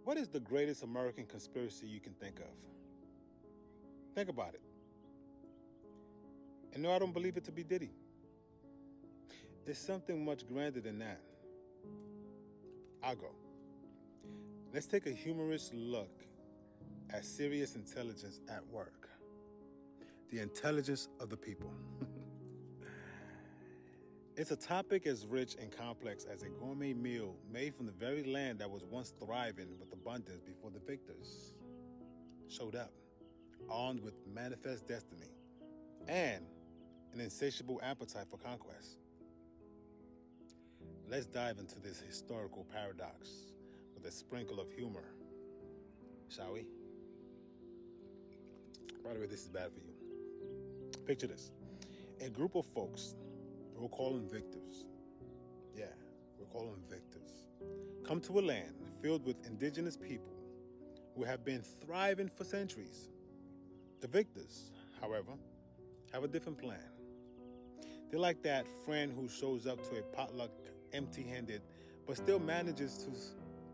What is the greatest American conspiracy you can think of? Think about it. And no, I don't believe it to be Diddy. It's something much grander than that. I'll go. Let's take a humorous look at serious intelligence at work. The intelligence of the people. It's a topic as rich and complex as a gourmet meal made from the very land that was once thriving with abundance before the victors showed up, armed with manifest destiny and an insatiable appetite for conquest. Let's dive into this historical paradox with a sprinkle of humor, shall we? By the way, this is bad for you. Picture this. A group of folks, we'll call them victors. Yeah, we'll call them victors. Come to a land filled with indigenous people who have been thriving for centuries. The victors, however, have a different plan. They're like that friend who shows up to a potluck empty-handed, but still manages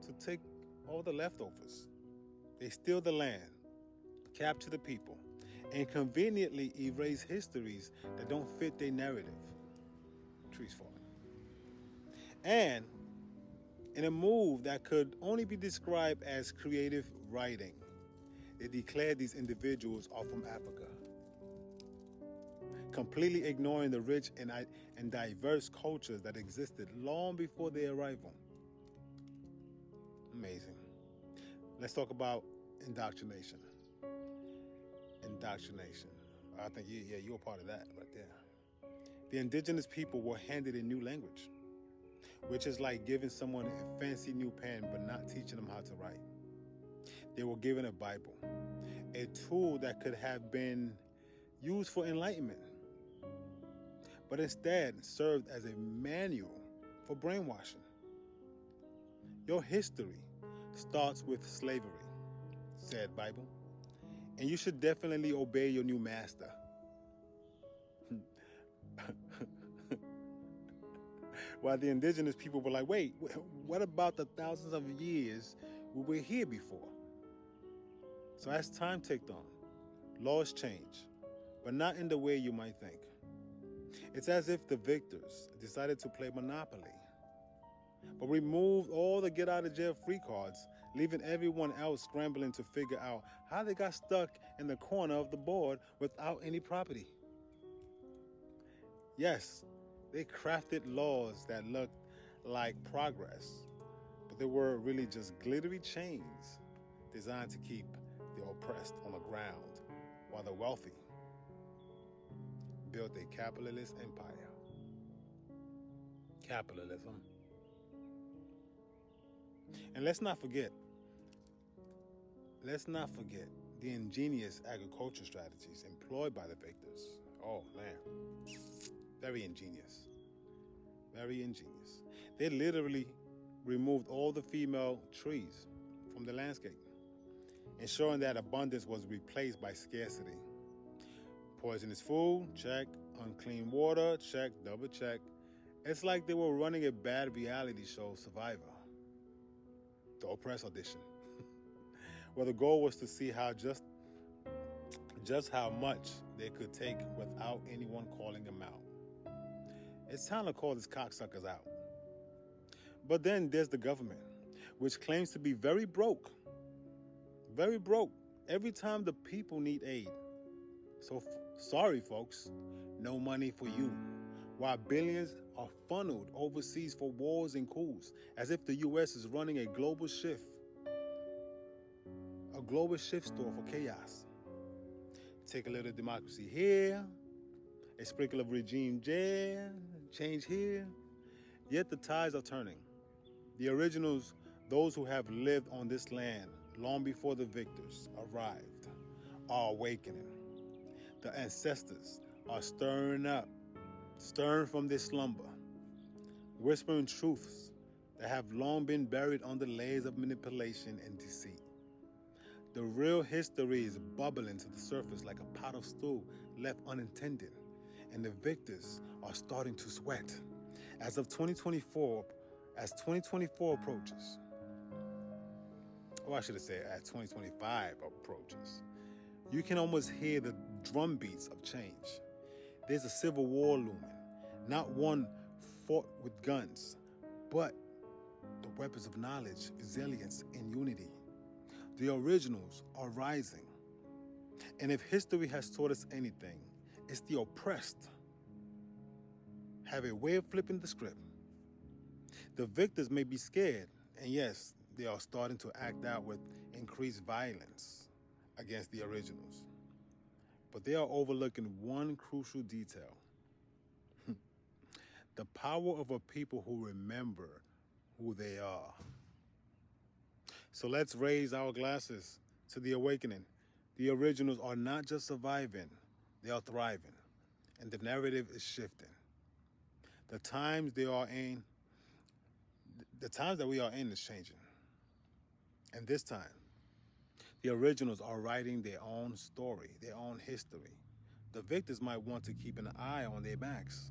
to take all the leftovers. They steal the land, capture the people, and conveniently erase histories that don't fit their narrative. Trees falling. And in a move that could only be described as creative writing, they declared these individuals are from Africa, completely ignoring the rich and diverse cultures that existed long before their arrival. Amazing. Let's talk about indoctrination. Indoctrination. I think, you're a part of that right there. The indigenous people were handed a new language, which is like giving someone a fancy new pen but not teaching them how to write. They were given a Bible, a tool that could have been used for enlightenment, but instead served as a manual for brainwashing. Your history starts with slavery, said Bible, and you should definitely obey your new master. While the indigenous people were like, wait, what about the thousands of years we were here before? So as time ticked on, laws changed, but not in the way you might think. It's as if the victors decided to play Monopoly, but removed all the get-out-of-jail-free cards, leaving everyone else scrambling to figure out how they got stuck in the corner of the board without any property. Yes, they crafted laws that looked like progress, but they were really just glittery chains designed to keep the oppressed on the ground, while the wealthy built a capitalist empire. Capitalism. And let's not forget the ingenious agriculture strategies employed by the victors. Oh man, very ingenious. Very ingenious. They literally removed all the female trees from the landscape, ensuring that abundance was replaced by scarcity. Poisonous food, check. Unclean water, check, double check. It's like they were running a bad reality show, Survivor. The Oppressed audition. Where the goal was to see how just how much they could take without anyone calling them out. It's time to call these cocksuckers out. But then there's the government, which claims to be very broke. Very broke every time the people need aid. So sorry, folks, no money for you. While billions are funneled overseas for wars and coups, as if the U.S. is running a global shift store for chaos. Take a little democracy here, a sprinkle of regime there, change here. Yet the tides are turning. The originals, those who have lived on this land long before the victors arrived, are awakening. The ancestors are stirring from their slumber, whispering truths that have long been buried under layers of manipulation and deceit. The real history is bubbling to the surface like a pot of stew left unattended, and the victors are starting to sweat. As 2024 approaches, or I should have said as 2025 approaches, you can almost hear the drum beats of change. There's a civil war looming, not one fought with guns, but the weapons of knowledge, resilience, and unity. The originals are rising. And if history has taught us anything, it's the oppressed have a way of flipping the script. The victors may be scared, and yes, they are starting to act out with increased violence against the originals. But they are overlooking one crucial detail. The power of a people who remember who they are. So let's raise our glasses to the awakening. The originals are not just surviving, they are thriving. And the narrative is shifting. The times that we are in is changing. And this time, the originals are writing their own story, their own history. The victors might want to keep an eye on their backs.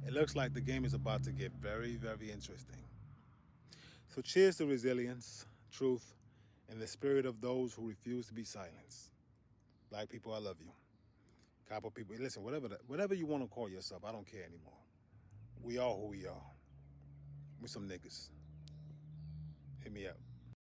It looks like the game is about to get very, very interesting. So cheers to resilience, truth, and the spirit of those who refuse to be silenced. Black people, I love you. Copper people, listen, whatever you want to call yourself, I don't care anymore. We are who we are. We're some niggas. Hit me up.